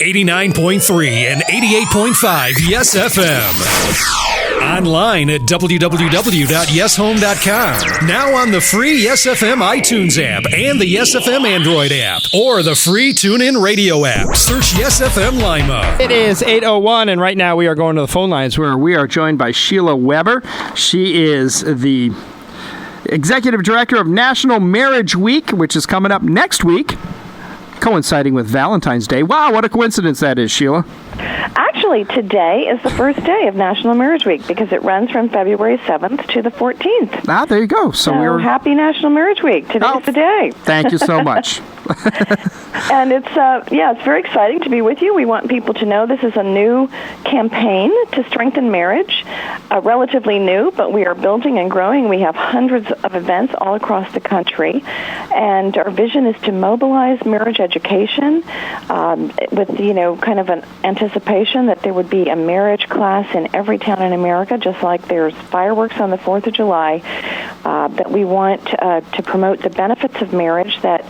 89.3 and 88.5 Yes FM. Online at www.yeshome.com. Now on the free Yes FM iTunes app and the Yes FM Android app, or the free TuneIn Radio app. Search Yes FM Lima. It is 8:01, and right now we are going to the phone lines where we are joined by Sheila Weber. She is the Executive Director of National Marriage Week, which is coming up next week, coinciding with Valentine's Day. Wow, what a coincidence that is, Sheila. Actually, today is the first day of National Marriage Week because it runs from February 7th to the 14th. Ah, there you go. So we're happy National Marriage Week. Today's the day. Thank you so much. And it's very exciting to be with you. We want people to know this is a new campaign to strengthen marriage, relatively new, but we are building and growing. We have hundreds of events all across the country, and our vision is to mobilize marriage education with, kind of an anticipation that there would be a marriage class in every town in America, just like there's fireworks on the 4th of July, that we want to promote the benefits of marriage, that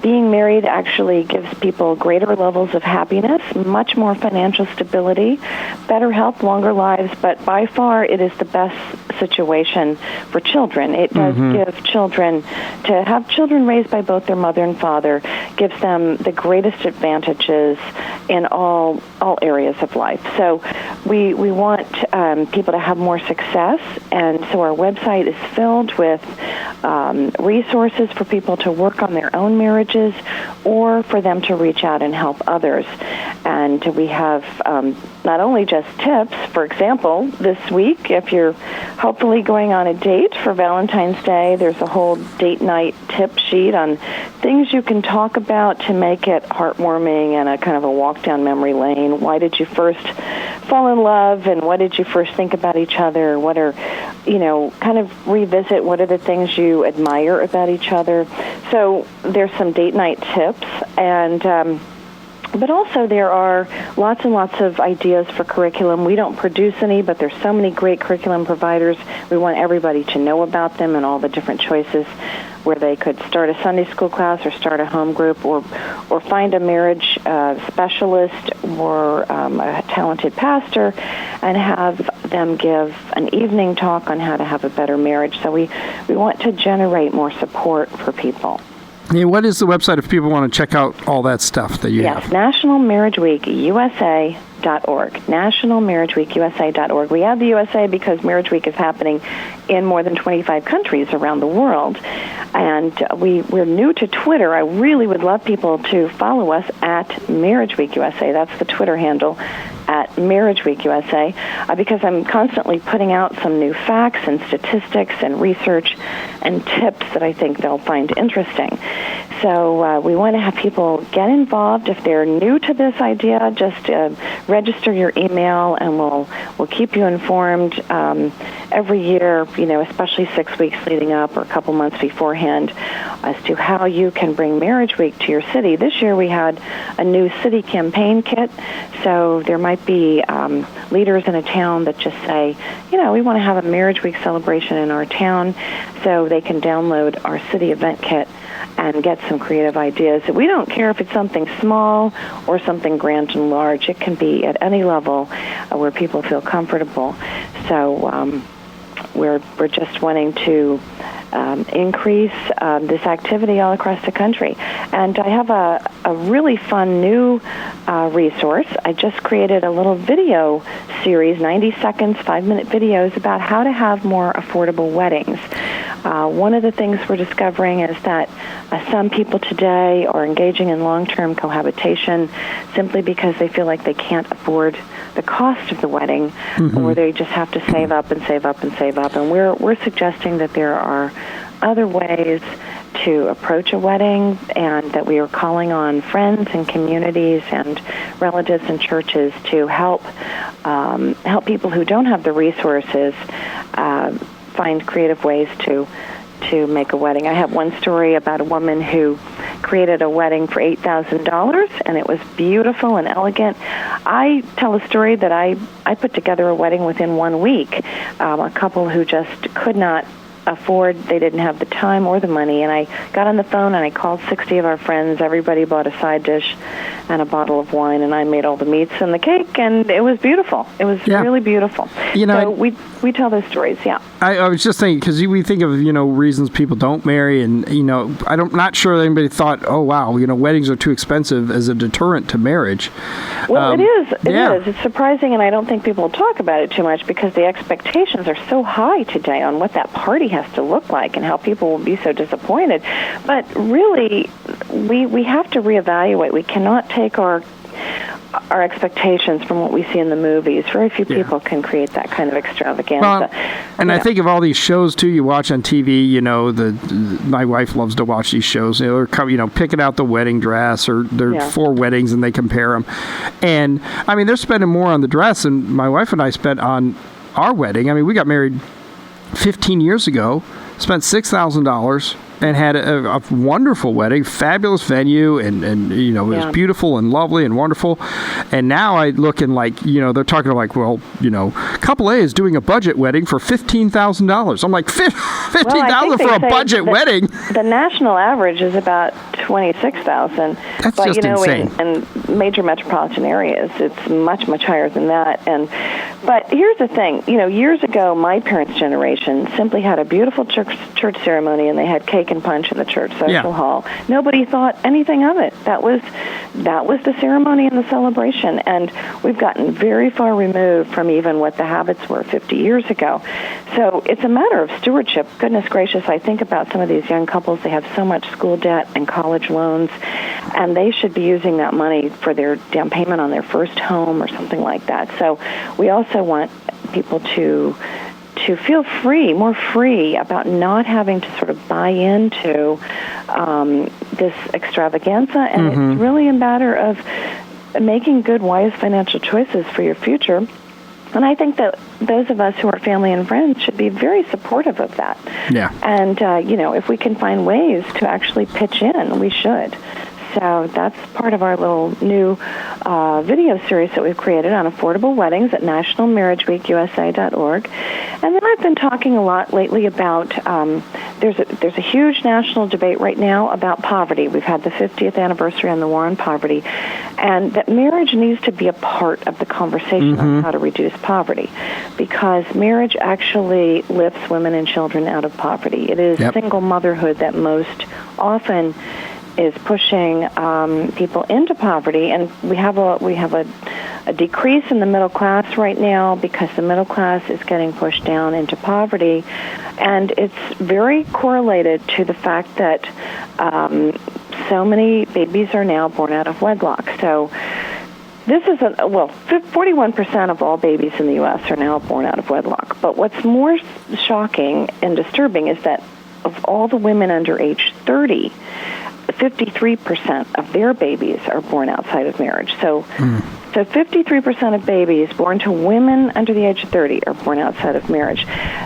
being married actually gives people greater levels of happiness, much more financial stability, better health, longer lives, but by far it is the best situation for children. It does give children, to have children raised by both their mother and father, gives them the greatest advantages in all areas of life. So we want people to have more success, and so our website is filled with resources for people to work on their own marriages or for them to reach out and help others. And we have not only just tips. For example, this week, if you're hopefully going on a date for Valentine's Day, there's a whole date night tip sheet on things you can talk about to make it heartwarming and a kind of a walk down memory lane. Why did you first fall in love, and what did you first think about each other? What are, kind of revisit what are the things you admire about each other. So there's some date night tips, and but also there are lots and lots of ideas for curriculum. We don't produce any, but there's so many great curriculum providers. We want everybody to know about them and all the different choices where they could start a Sunday school class or start a home group or find a marriage specialist or a talented pastor and have them give an evening talk on how to have a better marriage. So we want to generate more support for people. Hey, what is the website if people want to check out all that stuff that you have? Yes, nationalmarriageweekusa.org. Nationalmarriageweekusa.org. We have the USA because Marriage Week is happening in more than 25 countries around the world. And we're new to Twitter. I really would love people to follow us at Marriage Week USA. That's the Twitter handle, at Marriage Week USA, because I'm constantly putting out some new facts and statistics and research and tips that I think they'll find interesting. So we want to have people get involved. If they're new to this idea, just register your email, and we'll keep you informed every year, especially 6 weeks leading up or a couple months beforehand, as to how you can bring Marriage Week to your city. This year we had a new city campaign kit, so there might be leaders in a town that just say, we want to have a Marriage Week celebration in our town, so they can download our city event kit and get some creative ideas. We don't care if it's something small or something grand and large. It can be at any level where people feel comfortable. So we're just wanting to increase this activity all across the country. And I have a really fun new resource. I just created a little video series, 90 seconds, 5-minute videos about how to have more affordable weddings. One of the things we're discovering is that some people today are engaging in long-term cohabitation simply because they feel like they can't afford the cost of the wedding, or they just have to save up and save up and save up. And we're suggesting that there are other ways to approach a wedding, and that we are calling on friends and communities and relatives and churches to help people who don't have the resources find creative ways to make a wedding. I have one story about a woman who created a wedding for $8,000, and it was beautiful and elegant. I tell a story that I put together a wedding within 1 week. A couple who just could not afford, they didn't have the time or the money. And I got on the phone and I called 60 of our friends. Everybody bought a side dish and a bottle of wine, and I made all the meats and the cake, and it was beautiful. It was really beautiful. So we tell those stories, I was just thinking, because we think of, reasons people don't marry, and, I'm not sure anybody thought, oh, wow, weddings are too expensive as a deterrent to marriage. Well, it is. It is. It's surprising, and I don't think people talk about it too much because the expectations are so high today on what that party has to look like and how people will be so disappointed. But really, we have to reevaluate. We cannot take our expectations from what we see in the movies. Very few people can create that kind of extravaganza. Well, and I think of all these shows too you watch on TV. My wife loves to watch these shows. They're picking out the wedding dress, or there are 4 weddings and they compare them. And I mean, they're spending more on the dress than my wife and I spent on our wedding. I mean, we got married 15 years ago, spent $6,000. And had a wonderful wedding, fabulous venue, and it was beautiful and lovely and wonderful. And now I look and they're talking like, well, couple A is doing a budget wedding for $15,000. I'm like, $15,000 for a budget wedding? The national average is about $26,000. That's just insane. In major metropolitan areas, it's much, much higher than that. But here's the thing, years ago, my parents' generation simply had a beautiful church ceremony, and they had cake and punch in the church social hall. Nobody thought anything of it. That was the ceremony and the celebration, and we've gotten very far removed from even what the habits were 50 years ago. So it's a matter of stewardship. Goodness gracious, I think about some of these young couples. They have so much school debt and college loans, and they should be using that money for their down payment on their first home or something like that. So we also want people to feel more free about not having to sort of buy into this extravaganza. And it's really a matter of making good, wise financial choices for your future. And I think that those of us who are family and friends should be very supportive of that. Yeah. And, if we can find ways to actually pitch in, we should. So that's part of our little new video series that we've created on affordable weddings at nationalmarriageweekusa.org. And then I've been talking a lot lately about there's a huge national debate right now about poverty. We've had the 50th anniversary on the war on poverty, and that marriage needs to be a part of the conversation on how to reduce poverty, because marriage actually lifts women and children out of poverty. It is single motherhood that most often is pushing people into poverty, and we have a decrease in the middle class right now because the middle class is getting pushed down into poverty, and it's very correlated to the fact that so many babies are now born out of wedlock. So this is 41% of all babies in the U.S. are now born out of wedlock. But what's more shocking and disturbing is that of all the women under age 30, 53% of their babies are born outside of marriage. So 53% of babies born to women under the age of 30 are born outside of marriage.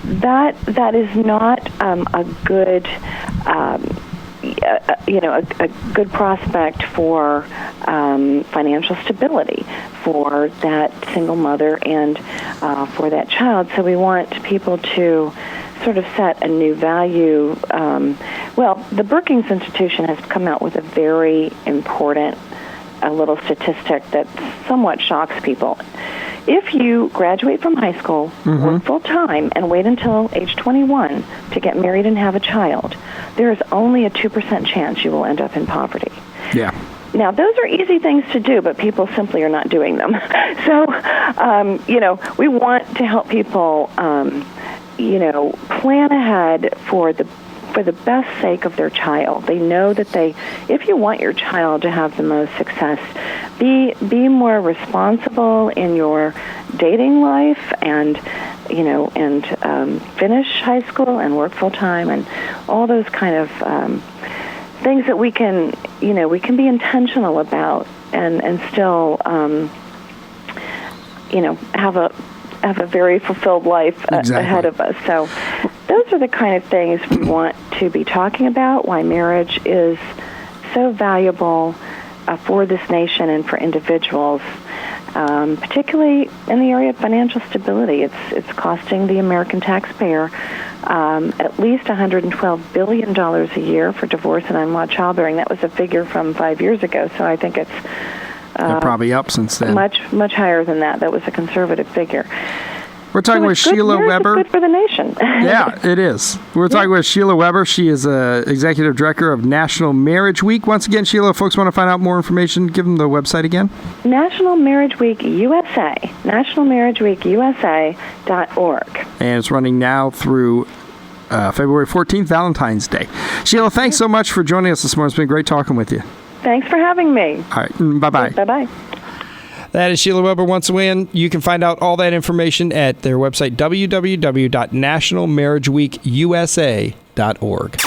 That is not a good a good prospect for financial stability for that single mother and for that child. So we want people to sort of set a new value. The Brookings Institution has come out with a very important little statistic that somewhat shocks people. If you graduate from high school, work full-time, and wait until age 21 to get married and have a child, there is only a 2% chance you will end up in poverty. Yeah. Now, those are easy things to do, but people simply are not doing them. So, we want to help people, plan ahead for the best sake of their child. They know that if you want your child to have the most success, be more responsible in your dating life and finish high school and work full time and all those kind of things that we can be intentional about and still have a very fulfilled life ahead of us. So those are the kind of things we want to be talking about, why marriage is so valuable for this nation and for individuals. particularly in the area of financial stability. It's costing the American taxpayer at least $112 billion a year for divorce and unwanted childbearing. That was a figure from 5 years ago, so I think it's they're probably up since then. Much higher than that. That was a conservative figure. We're talking with Sheila Weber. It's good for the nation. Yeah, it is. We're talking with Sheila Weber. She is Executive Director of National Marriage Week. Once again, Sheila, if folks want to find out more information, give them the website again. National Marriage Week USA, nationalmarriageweekusa.org. And it's running now through February 14th, Valentine's Day. Sheila, thanks so much for joining us this morning. It's been great talking with you. Thanks for having me. All right. Bye-bye. Bye-bye. That is Sheila Weber. Once again, you can find out all that information at their website, www.nationalmarriageweekusa.org.